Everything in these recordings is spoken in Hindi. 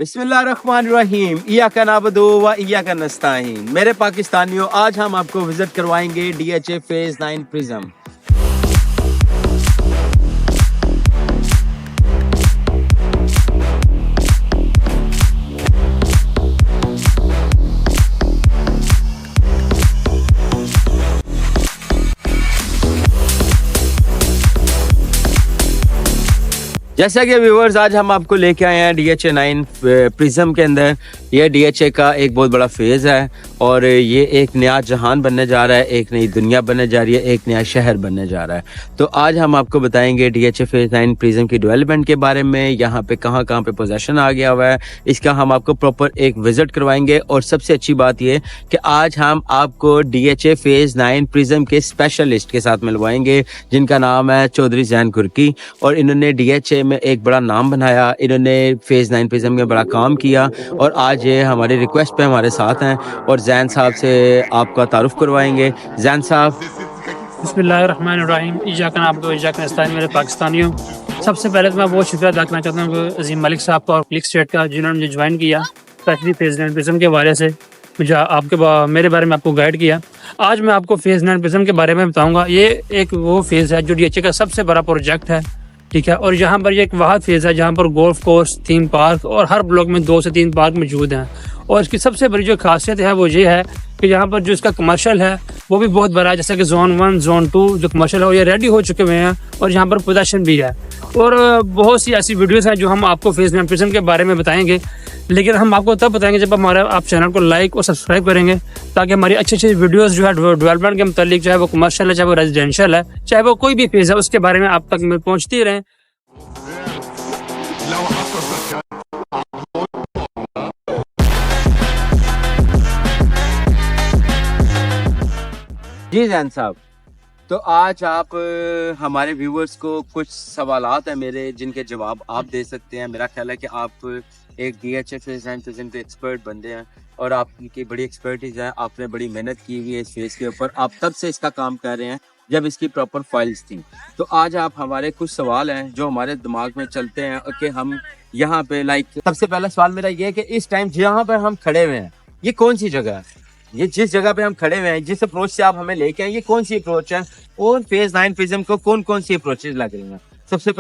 बिस्मिल्लाहिर्रहमानिर्रहीम इय्याका नअबुदु व इय्याका नस्तईन। मेरे पाकिस्तानियों, आज हम आपको विजिट करवाएंगे DHA फेज 9 प्रिज्म। जैसा कि व्यूवर्स, आज हम आपको लेके आए हैं DHA 9 प्रिज्म के अंदर। ये DHA का एक बहुत बड़ा फेज़ है और ये एक नया जहान बनने जा रहा है, एक नई दुनिया बनने जा रही है, एक नया शहर बनने जा रहा है। तो आज हम आपको बताएंगे DHA फेज 9 प्रिज्म की डेवलपमेंट के बारे में, यहाँ पे कहाँ कहाँ पे पोजेसन आ गया हुआ है, इसका हम आपको प्रॉपर एक विजिट करवाएंगे। और सबसे अच्छी बात ये कि आज हम आपको DHA फेज 9 प्रिज्म के स्पेशलिस्ट के साथ मिलवाएंगे, जिनका नाम है चौधरी जैन कुर्की। और इन्होंने DHA में एक बड़ा नाम बनाया, इन्होंने फेज 9 प्रिज्म में बड़ा काम किया और आज ये हमारी रिक्वेस्ट पे हमारे साथ हैं और जैन साहब से आपका तारुफ करवाएंगे। जैन साहब, बिस्मिल्लाहिर्रहमानिर्रहीम, इय्याका नअबुदु व इय्याका नस्तईन। मेरे पाकिस्तानियों, सबसे पहले तो मैं बहुत शुक्रिया अदा करना चाहता हूँ अजीम मलिक साहब का और क्लिक स्टेट का, जिन्होंने मुझे ज्वाइन किया स्पेशली फेज 9 प्रिज्म के बारे से, मुझे मेरे बारे में आपको गाइड किया। आज मैं आपको फेज 9 प्रिज्म के बारे में बताऊँगा। ये एक वो फेज़ है जो DHA का सबसे बड़ा प्रोजेक्ट है, ठीक है। और यहाँ पर ये एक वाहद फेज़ है जहाँ पर गोल्फ कोर्स, थीम पार्क और हर ब्लॉक में 2 से 3 पार्क मौजूद हैं। और इसकी सबसे बड़ी जो खासियत है वो ये है कि यहाँ पर जो इसका कमर्शियल है वो भी बहुत बड़ा है, जैसे कि जोन 1, जोन 2 जो कमर्शियल है वो ये रेडी हो चुके हुए हैं और यहाँ पर पोजेसन भी है। और बहुत सी ऐसी वीडियोस हैं जो हम आपको फेज 9 प्रिज्म के बारे में बताएंगे, लेकिन हम आपको तब बताएंगे जब आप चैनल को लाइक और सब्सक्राइब करेंगे, ताकि हमारी अच्छी अच्छी वीडियोस जो है डेवलपमेंट के मतलब, चाहे वो कमर्शियल है, चाहे वो रेजिडेंशियल है, चाहे वो कोई भी फेज़ है, उसके बारे में आप तक पहुँचती रहें। जी जैन साहब, तो आज आप हमारे व्यूवर्स को कुछ सवालात हैं मेरे, जिनके जवाब आप दे सकते हैं। मेरा ख्याल है कि आप एक DHA फेज 9 प्रिज्म के एक्सपर्ट बंदे हैं और आपकी बड़ी एक्सपर्टीज है, आपने बड़ी मेहनत की हुई है इस फेज के ऊपर, आप तब से इसका काम कर रहे हैं जब इसकी प्रॉपर फाइल्स थी। तो आज आप हमारे कुछ सवाल हैं जो हमारे दिमाग में चलते हैं कि हम यहाँ पे सबसे पहला सवाल मेरा ये है कि इस टाइम जहाँ पर हम खड़े हुए हैं ये कौन सी जगह है? ये जिस जगह पे हम खड़े हुए हैं, जिस अप्रोच से आप हमें लेके आए, ये कौन सी अप्रोच है और फेज 9 प्रिज्म को कौन कौन सी अप्रोचेज लग रही हैं? सबसे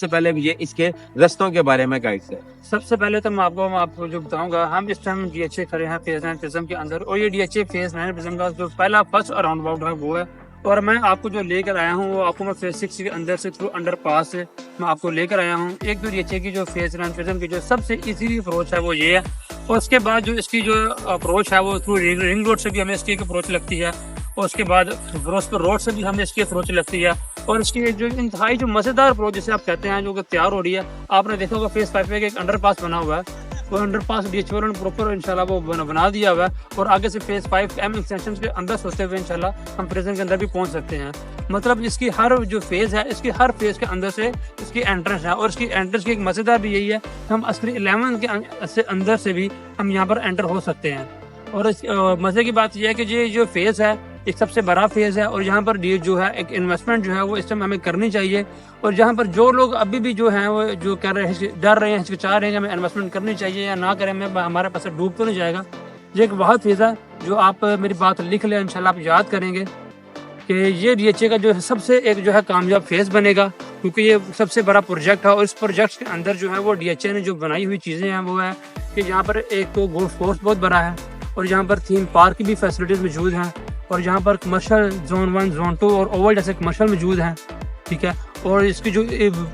पहले ये इसके रस्तों के बारे में गाइड से। सबसे पहले तो मैं आपको जो बताऊंगा, हम इस टाइम DHA खड़े हैं फेज 9 प्रिज्म के अंदर, और ये DHA फेज 9 प्रिज्म का जो पहला फर्स्ट राउंड अबाउट है वो है। और मैं आपको जो लेकर आया हूँ वो आपको मैं फेज 6 के अंदर से थ्रू अंडरपास से मैं आपको लेकर आया हूँ। एक तो DHA की जो फेज 9 प्रिज्म की जो सबसे इजी अप्रोच है वो ये है, और उसके बाद जो इसकी जो अप्रोच है वो थ्रू रिंग रोड से भी हमें इसकी एक अप्रोच लगती है, और उसके बाद फिरोजपुर रोड से भी हमें इसकी अप्रोच लगती है। और इसकी जो इंतहाई जो मज़ेदार अप्रोच जिसे आप कहते हैं, जो कि तैयार हो रही है, आपने देखा होगा फेज 5 में एक अंडरपास बना हुआ है, वो अंडरपास DHA ने प्रॉपर इंशाल्लाह वो बना दिया हुआ है, और आगे से फेज 5 M एक्सटेंशन के अंदर सोचते हुए इंशाल्लाह हम प्रिज्म के अंदर भी पहुंच सकते हैं। मतलब इसकी हर जो फेज़ है, इसकी हर फेज़ के अंदर से इसकी एंट्रेंस है, और इसकी एंट्रेंस की एक मज़ेदार भी यही है कि हम असली 11 के अंदर से भी हम यहाँ पर एंटर हो सकते हैं। और मज़े की बात यह है कि ये जो फेज़ है एक सबसे बड़ा फेज़ है, और यहाँ पर जो है एक इन्वेस्टमेंट जो है वो इस टाइम हमें करनी चाहिए। और जहाँ पर जो लोग अभी भी जो हैं वो जो कर रहे हैं, डर रहे हैं, हिचकिचा रहे हैं कि हमें इन्वेस्टमेंट करनी चाहिए या ना करें, हमारा पैसा डूब तो नहीं जाएगा, ये एक बहुत फेज़ है जो आप मेरी बात लिख लें, इंशाल्लाह आप याद करेंगे कि ये DHA का जो है सबसे एक जो है कामयाब फेज़ बनेगा, क्योंकि ये सबसे बड़ा प्रोजेक्ट है। और इस प्रोजेक्ट के अंदर जो है वो DHA ने जो बनाई हुई चीज़ें हैं वो है कि यहाँ पर एक तो गोल्फ कोर्स बहुत बड़ा है, और यहाँ पर थीम पार्क की भी फैसिलिटीज़ मौजूद हैं, और यहाँ पर कमर्शियल जोन 1, जोन 2 और ओवल जैसे कमर्शियल मौजूद हैं, ठीक है। और इसकी जो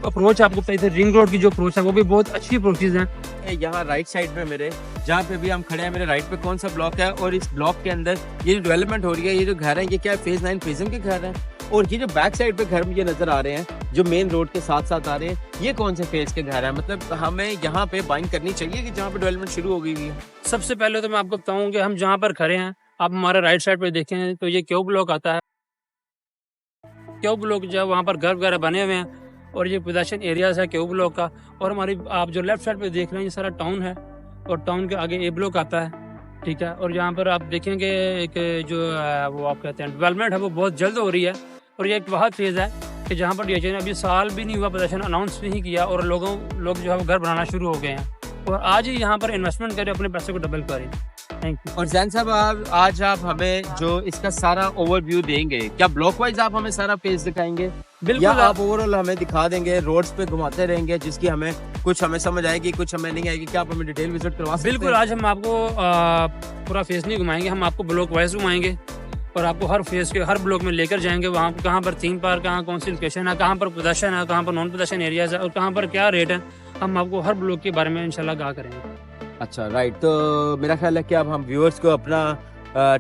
अप्रोच आपको पता है, रिंग रोड की जो अप्रोच है वो भी बहुत अच्छी अप्रोचेज हैं। यहाँ राइट साइड पे मेरे, जहाँ पे भी हम खड़े हैं, मेरे राइट पे कौन सा ब्लॉक है, और इस ब्लॉक के अंदर ये जो डेवलपमेंट हो रही है, ये जो घर है, ये क्या फेज 9 प्रिज्म के घर हैं? और ये जो बैक साइड पे घर मुझे नजर आ रहे हैं, जो मेन रोड के साथ साथ आ रहे हैं, ये कौन से फेज के घर हैं? मतलब हमें यहाँ पे बाइंग करनी चाहिए कि जहाँ पे डेवलपमेंट शुरू हो गई है? सबसे पहले तो मैं आपको बताऊँ कि हम जहाँ पर खड़े हैं, आप हमारे राइट साइड पे देखें तो ये क्यों ब्लॉक आता है, क्यों ब्लॉक जो है वहाँ पर घर वगैरह बने हुए हैं, और ये पोजेसन एरियाज है क्यों ब्लॉक का। और हमारी आप जो लेफ्ट साइड पे देख रहे हैं ये सारा टाउन है, और टाउन के आगे A ब्लॉक आता है, ठीक है। और यहाँ पर आप देखेंगे एक जो वो आप कहते हैं डेवलपमेंट है वो बहुत जल्द हो रही है, और ये एक बहुत फेज़ है कि जहाँ पर DHA ने अभी साल भी नहीं हुआ पोजेसन अनाउंस नहीं किया, और लोग जो है वो घर बनाना शुरू हो गए हैं। और आज ही यहाँ पर इन्वेस्टमेंट करें, अपने पैसे को डबल करें। Thank you. और जैन साहब आज आप हमें जो इसका सारा ओवरव्यू देंगे, क्या ब्लॉक वाइज आप हमें सारा पेज दिखाएंगे बिल्कुल, या आप ओवरऑल हमें दिखा देंगे, रोड्स पे घुमाते रहेंगे जिसकी हमें कुछ हमें समझ आएगी, कुछ हमें नहीं आएगी? क्या आप हमें डिटेल विजिट करवा सकते हैं? बिल्कुल, आज हम आपको पूरा फेस नहीं घुमाएंगे, हम आपको ब्लॉक वाइज घुमाएंगे और आपको हर फेस के हर ब्लॉक में लेकर जाएंगे। वहाँ पर कहाँ पर थीम पार्क, कहाँ कौन सी लोकेशन है, कहाँ पर प्रदर्शन है, कहाँ पर नॉन प्रदर्शन एरियाज है और कहाँ पर क्या रेट है, हम आपको हर ब्लॉक के बारे में इंशाल्लाह आगाह करेंगे। अच्छा, राइट। तो मेरा ख्याल है कि अब हम व्यूअर्स को अपना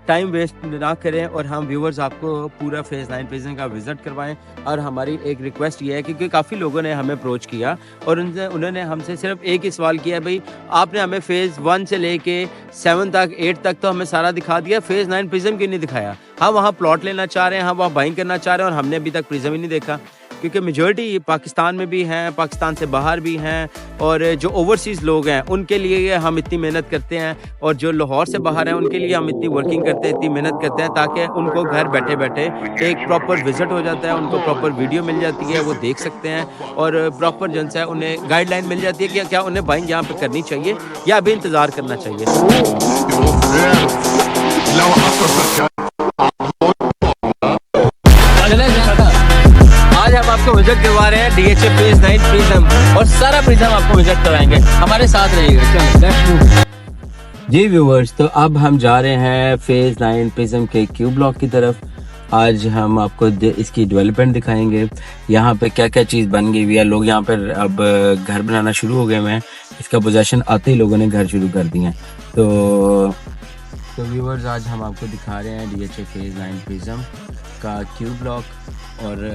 टाइम वेस्ट ना करें और हम व्यूअर्स आपको पूरा फेज 9 प्रिज्म का विजिट करवाएं। और हमारी एक रिक्वेस्ट ये है क्योंकि काफ़ी लोगों ने हमें अप्रोच किया और उन्होंने हमसे सिर्फ एक ही सवाल किया, भाई आपने हमें फेज़ 1 से लेके 7 तक 8 तक तो हमें सारा दिखा दिया, फेज़ 9 प्रिज्म क्यों नहीं दिखाया? हम वहाँ प्लॉट लेना चाह रहे हैं, हम वहाँ बाइंग करना चाह रहे हैं और हमने अभी तक प्रिज्म ही नहीं देखा। क्योंकि मेजॉरिटी पाकिस्तान में भी हैं, पाकिस्तान से बाहर भी हैं और जो ओवरसीज़ लोग हैं उनके लिए हम इतनी मेहनत करते हैं और जो लाहौर से बाहर हैं उनके लिए हम इतनी वर्किंग करते हैं, इतनी मेहनत करते हैं ताकि उनको घर बैठे बैठे एक प्रॉपर विजिट हो जाता है, उनको प्रॉपर वीडियो मिल जाती है, वो देख सकते हैं और प्रॉपर जन से उन्हें गाइडलाइन मिल जाती है कि क्या उन्हें बाइंग यहाँ पे करनी चाहिए या अभी इंतज़ार करना चाहिए। आज हम आपको विजिट करवा रहे हैं DHA फेज 9 प्रिज्म और सारा प्रिज्म आपको विजिट कराएंगे, हमारे साथ रहिएगा। चलो जी व्यूअर्स, तो अब हम जा रहे हैं फेज 9 प्रिज्म के क्यू ब्लॉक की तरफ। आज हम आपको इसकी डेवलपमेंट दिखाएंगे, यहाँ पे क्या क्या चीज़ बन गई हुई है। लोग यहाँ पर अब घर बनाना शुरू हो गए हैं, इसका पोजेशन आते ही लोगों ने घर शुरू कर दिए हैं। तो व्यूअर्स, आज हम आपको दिखा रहे हैं DHA फेज 9 प्रिज्म का क्यू ब्लॉक और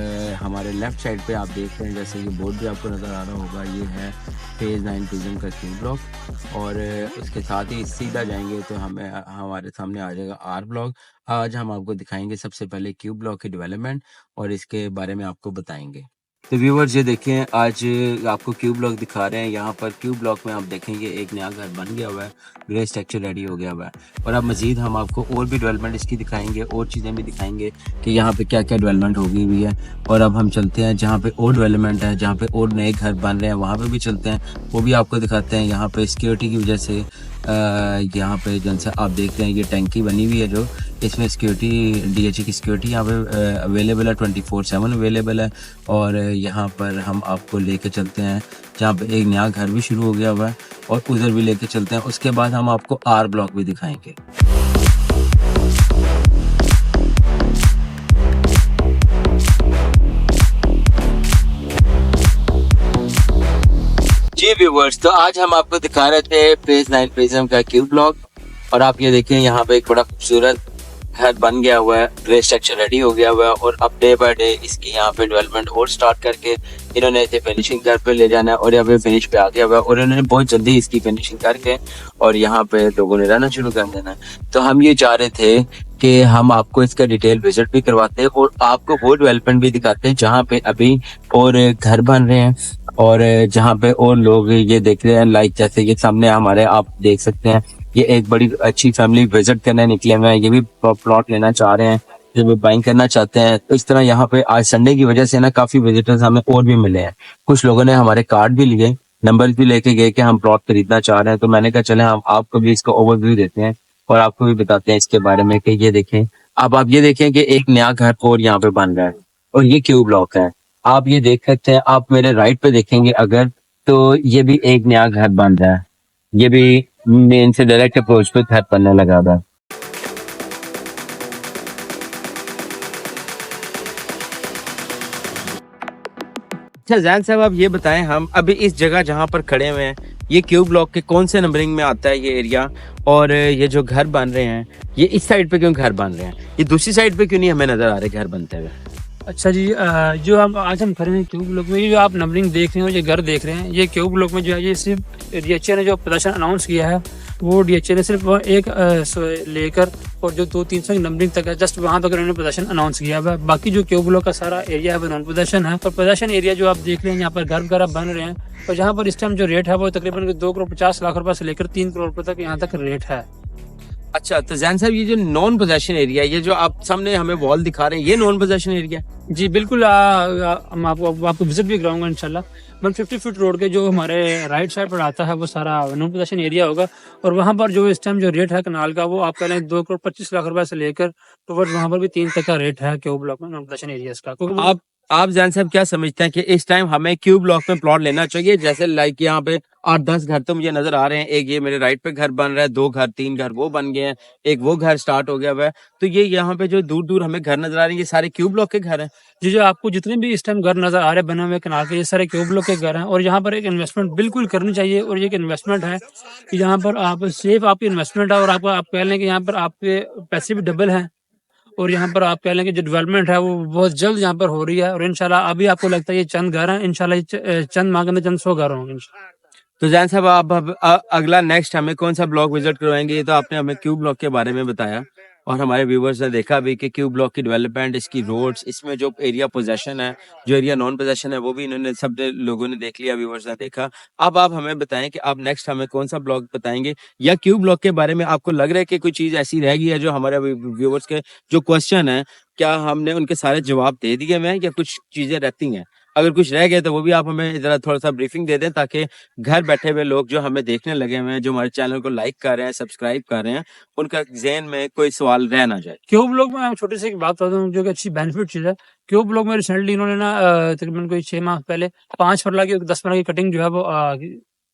हमारे लेफ़्ट साइड पे आप देख रहे हैं, जैसे ये बोर्ड भी आपको नज़र आ रहा होगा, ये है फेज़ 9 प्रिज्म का क्यू ब्लॉक और उसके साथ ही सीधा जाएंगे तो हमें हमारे सामने आ जाएगा आर ब्लॉक। आज हम आपको दिखाएंगे सबसे पहले क्यू ब्लॉक की डेवलपमेंट और इसके बारे में आपको बताएंगे। तो व्यूअर्स, ये देखें, आज आपको क्यू ब्लॉक दिखा रहे हैं। यहाँ पर क्यू ब्लॉक में आप देखेंगे एक नया घर बन गया हुआ है, ग्रे स्ट्रक्चर रेडी हो गया हुआ है और अब मज़ीद हम आपको और भी डेवलपमेंट इसकी दिखाएंगे और चीज़ें भी दिखाएंगे कि यहाँ पे क्या क्या डेवलपमेंट हो गई हुई है। और अब हम चलते हैं जहाँ पे और डेवलपमेंट है, जहाँ पे और नए घर बन रहे हैं, वहाँ पे भी चलते हैं, वो भी आपको दिखाते हैं। यहाँ पे सिक्योरिटी की वजह से यहाँ पे जैसे आप देख रहे हैं ये टैंकी बनी हुई है, जो इसमें सिक्योरिटी DHA की सिक्योरिटी यहाँ पे अवेलेबल है, 24/7 अवेलेबल है। और यहाँ पर हम आपको लेके चलते हैं जहाँ पे एक नया घर भी शुरू हो गया हुआ है और उधर भी लेके चलते हैं। उसके बाद हम आपको आर ब्लॉक भी दिखाएंगे। जी व्यूअर्स, तो आज हम आपको दिखा रहे थे फेज 9 प्रिज्म का क्यू ब्लॉक और आप ये देखें यहाँ पे एक बड़ा खूबसूरत घर बन गया हुआ है, ग्रे स्ट्रक्चर रेडी हो गया हुआ है और अब डे बाय डे इसकी यहाँ पे डेवलपमेंट और स्टार्ट करके इन्होंने इसे फिनिशिंग घर पे ले जाना है और यहाँ पे फिनिश पे आ गया हुआ है और इन्होंने बहुत जल्दी इसकी फिनिशिंग करके और यहाँ पे लोगों ने रहना शुरू कर देना है। तो हम ये चाह रहे थे कि हम आपको इसका डिटेल विजिट भी करवाते हैं और आपको वो डेवलपमेंट भी दिखाते हैं जहाँ पे अभी और घर बन रहे हैं और जहाँ पे और लोग ये देख रहे हैं। लाइक जैसे ये सामने हमारे आप देख सकते हैं, ये एक बड़ी अच्छी फैमिली विजिट करने निकले हुए हैं, ये भी प्लॉट लेना चाह रहे हैं, ये भी बाइंग करना चाहते हैं। तो इस तरह यहाँ पे आज संडे की वजह से ना काफी विजिटर्स हमें और भी मिले हैं। कुछ लोगों ने हमारे कार्ड भी लिए, नंबर भी लेके गए कि हम प्लॉट खरीदना चाह रहे हैं। तो मैंने कहा चले हम आपको भी इसका ओवरव्यू देते हैं और आपको भी बताते हैं इसके बारे में कि ये देखें, अब आप ये देखें कि एक नया घर और यहाँ पे बन रहा है और ये क्यू ब्लॉक है। आप ये देख सकते हैं, आप मेरे राइट पे देखेंगे अगर, तो ये भी एक नया घर बन रहा है, ये भी मेन से डायरेक्ट अप्रोच पे घर बनने लगा था। अच्छा जैन साहब, आप ये बताएं, हम अभी इस जगह जहाँ पर खड़े हुए हैं ये क्यू ब्लॉक के कौन से नंबरिंग में आता है ये एरिया, और ये जो घर बन रहे हैं ये इस साइड पे क्यों घर बन रहे हैं, ये दूसरी साइड पे क्यों नहीं हमें नजर आ रहे घर बनते हुए? अच्छा जी, जो हम आज हम खड़े हैं क्यू ब्लॉक में, ये जो आप नंबरिंग देख रहे हैं, ये घर देख रहे हैं, ये क्यू ब्लॉक में जो है ये सिर्फ DHA ने जो प्रदर्शन अनाउंस किया है वो DHA ने सिर्फ एक लेकर और जो 200-300 की नंबरिंग तक है, जस्ट वहाँ तक उन्होंने प्रदर्शन अनाउंस किया है। बाकी जो क्यू ब्लॉक का सारा एरिया है वो नॉन प्रदर्शन है। और प्रदर्शन एरिया जो आप देख रहे हैं यहाँ पर घर वगैरह बन रहे हैं और जहाँ पर इस टाइम जो रेट है वो तकरीबन 2,50,00,000 रुपये से लेकर 3 करोड़ रुपये तक यहाँ तक रेट है। अच्छा, तो जैन साहब ये जो नॉन पोजेशन एरिया, ये जो आप सामने हमें वॉल दिखा रहे हैं, ये नॉन पोजेशन एरिया? जी बिल्कुल, मैं आपको विजिट भी कराऊंगा इंशाल्लाह। 150 फीट रोड के जो हमारे राइट साइड पर आता है वो सारा नॉन पोजेशन एरिया होगा। और वहाँ पर जो इस टाइम जो रेट है कनाल का वो आप कह लें 2 करोड़ 25 लाख रुपए से लेकर टुवर्ड्स वहाँ पर भी 3 तक का रेट है क्यू ब्लॉक में नॉन पोजेशन एरियाज का। क्योंकि आप जान साहब क्या समझते हैं कि इस टाइम हमें क्यू ब्लॉक में प्लॉट लेना चाहिए? जैसे लाइक यहाँ पे 8-10 घर तो मुझे नजर आ रहे हैं, एक ये मेरे राइट पे घर बन रहा है, 2 घर 3 घर वो बन गए हैं, एक वो घर स्टार्ट हो गया हुआ है, तो ये यहाँ पे जो दूर दूर हमें घर नजर आ रहे हैं ये सारे क्यू ब्लॉक के घर हैं। जी जो आपको जितने भी इस टाइम घर नजर आ रहे हैं बने हुए कनाल के, ये सारे क्यू ब्लॉक के घर हैं। और यहाँ पर एक इन्वेस्टमेंट बिल्कुल करनी चाहिए, और ये एक इन्वेस्टमेंट है कि यहाँ पर आप सेफ आपकी इन्वेस्टमेंट है, और आपको आप कह लें कि यहाँ पर आपके पैसे भी डबल हैं। और यहाँ पर आप कह लें कि जो डेवलपमेंट है वो बहुत जल्द यहाँ पर हो रही है। और इंशाल्लाह अभी आपको लगता है ये चंद घर हैं, इंशाल्लाह ये चंद माह के अंदर चंद 100 घर होंगे इंशाल्लाह। तो जैन साहब आप अगला नेक्स्ट हमें कौन सा ब्लॉक विजिट करवाएंगे? ये तो आपने हमें क्यू ब्लॉक के बारे में बताया, और हमारे व्यूवर्स ने देखा भी कि क्यू ब्लॉक की डेवलपमेंट, इसकी रोड्स, इसमें जो एरिया पोजेशन है, जो एरिया नॉन पोजेशन है, वो भी इन्होंने सब लोगों ने देख लिया, व्यूवर्स ने देखा। अब आप हमें बताएं कि आप नेक्स्ट हमें कौन सा ब्लॉक बताएंगे, या क्यू ब्लॉक के बारे में आपको लग रहा है कि कोई चीज ऐसी रह गई है जो हमारे व्यूवर्स के जो क्वेश्चन है, क्या हमने उनके सारे जवाब दे दिए हैं या कुछ चीजें रहती हैं? अगर कुछ रह गए तो वो भी आप हमें जरा थोड़ा सा ब्रीफिंग दे दें, ताकि घर बैठे हुए लोग जो हमें देखने लगे हुए हैं, जो हमारे चैनल को लाइक कर रहे हैं, सब्सक्राइब कर रहे हैं, उनका ज़हन में कोई सवाल रह ना जाए। क्यूब ब्लॉक में छोटी सी एक बात बता दूं जो कि अच्छी बेनिफिट चीज है। क्यूब ब्लॉक में रिसेंटली इन्होंने ना तकरीबन कोई 6 माह पहले 5 फरला की 10 फरला की कटिंग जो है वो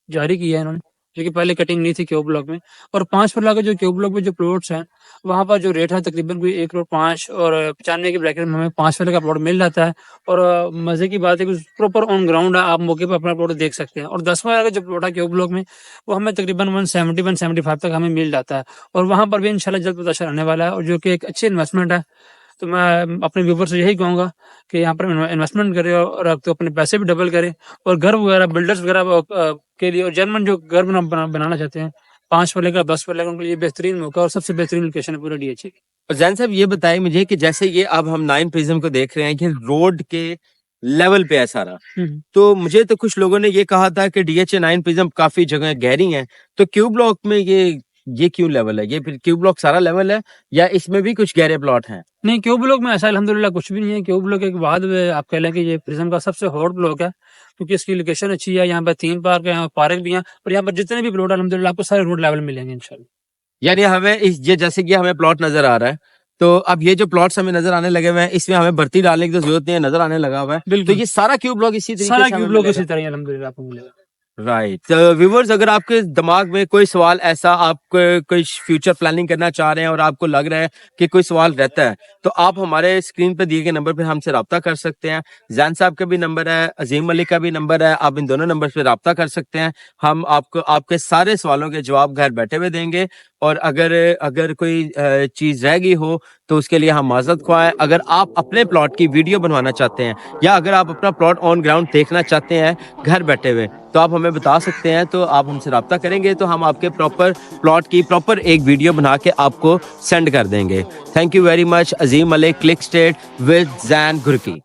जारी की है इन्होंने, जो कि पहले कटिंग नहीं थी क्यूब ब्लॉक में। और 5 फरला के जो क्यूब ब्लॉक में जो प्लॉट्स हैं वहाँ पर जो रेट है तकरीबन कोई 1 करोड़ 5 और 95 के ब्रैकेट में हमें 5 फरले का प्लॉट मिल जाता है। और मजे की बात है कि प्रॉपर ऑन ग्राउंड है, आप मौके पर अपना प्लॉट देख सकते हैं। और 10 फरला का जो प्लॉट है क्यूब ब्लॉक में वो हमें तकरीबन 170-175 तक हमें मिल जाता है। और वहाँ पर भी इंशाल्लाह जल्द पता आने वाला है, और जो कि एक अच्छी इन्वेस्टमेंट है। तो मैं अपने व्यूवर से यही कहूँगा कि यहाँ पर इन्वेस्टमेंट करें, और अब तो अपने पैसे भी डबल करें। और घर वगैरह बिल्डर्स वगैरह के लिए, और जर्मन जो घर बनाना चाहते हैं 5 फरले का 10 फरले का, उनके लिए बेहतरीन मौका और सबसे बेहतरीन लोकेशन है पूरा डीएचए की। और जैन साहब ये बताएं मुझे कि जैसे ये अब हम 9 प्रिज्म को देख रहे हैं कि रोड के लेवल पे है सारा, तो मुझे तो कुछ लोगों ने ये कहा था कि डीएचए 9 प्रिज्म काफी जगह गहरी हैं, तो क्यू ब्लॉक में ये क्यों लेवल है? ये फिर क्यू ब्लॉक सारा लेवल है या इसमें भी कुछ गहरे प्लॉट हैं? नहीं, क्यू ब्लॉक में ऐसा अल्हम्दुलिल्लाह कुछ भी नहीं है। क्यू ब्लॉक के बाद आप कह लें कि ये प्रिज्म का सबसे हॉट ब्लॉक है, क्योंकि इसकी लोकेशन अच्छी है। यहाँ पर 3 पार्क है, यहाँ पार्क भी हैं, और यहाँ पर जितने भी प्लॉट अल्हम्दुलिल्लाह आपको सारे रोड लेवल मिलेंगे इंशाल्लाह। यानी हमें ये जैसे कि हमें प्लॉट नजर आ रहा है, तो अब ये जो प्लॉट्स हमें नजर आने लगे हुए हैं इसमें हमें भर्ती डालने की तो जरूरत नहीं है, नजर आने लगा हुआ है। तो ये सारा क्यू ब्लॉक इसी तरीके सारा से क्यू ब्लॉक इसी तरह अल्हम्दुलिल्लाह आपको मिलेगा। राइट। तो व्यूवर्स, अगर आपके दिमाग में कोई सवाल ऐसा, आप कोई फ्यूचर प्लानिंग करना चाह रहे हैं और आपको लग रहा है कि कोई सवाल रहता है, तो आप हमारे स्क्रीन पर दिए गए नंबर पर हमसे रब्ता कर सकते हैं। जैन साहब का भी नंबर है, अजीम मलिक का भी नंबर है, आप इन दोनों नंबर पर रब्ता कर सकते हैं। हम आपको आपके सारे सवालों के जवाब घर बैठे हुए देंगे। और अगर कोई चीज रह गई हो तो उसके लिए हम माजरत ख्वाह हैं। अगर आप अपने प्लॉट की वीडियो बनवाना चाहते हैं, या अगर आप अपना प्लॉट ऑन ग्राउंड देखना चाहते हैं घर बैठे हुए, तो आप हमें बता सकते हैं। तो आप हमसे रब्ता करेंगे तो हम आपके प्रॉपर प्लॉट की प्रॉपर एक वीडियो बना के आपको सेंड कर देंगे। Thank you very much. Azeem Malik, क्लिक स्टेट विद जैन गुरकी।